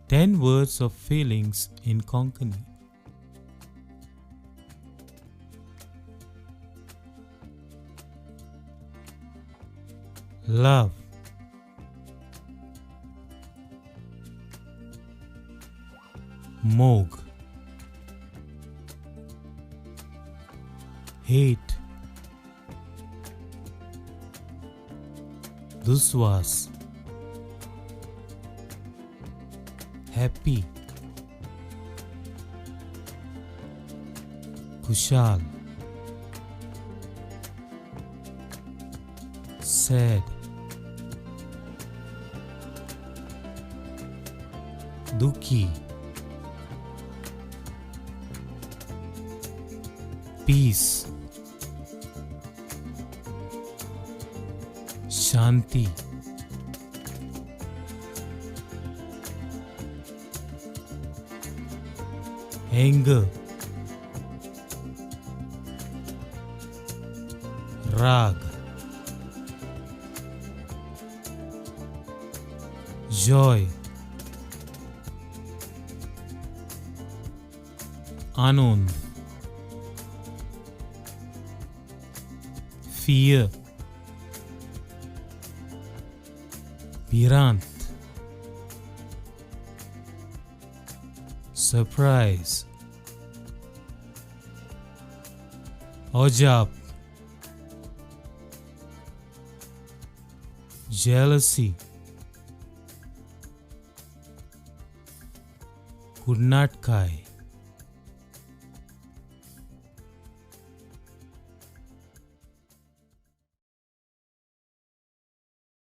10 words of feelings in Konkani. Love, Moog, hate, Duswas, happy, Kushal, sad, Dukhi, peace, Shanti, anger, Rag, joy, Anand, fear, Birant, surprise, Ojab, jealousy, Kurnatkai,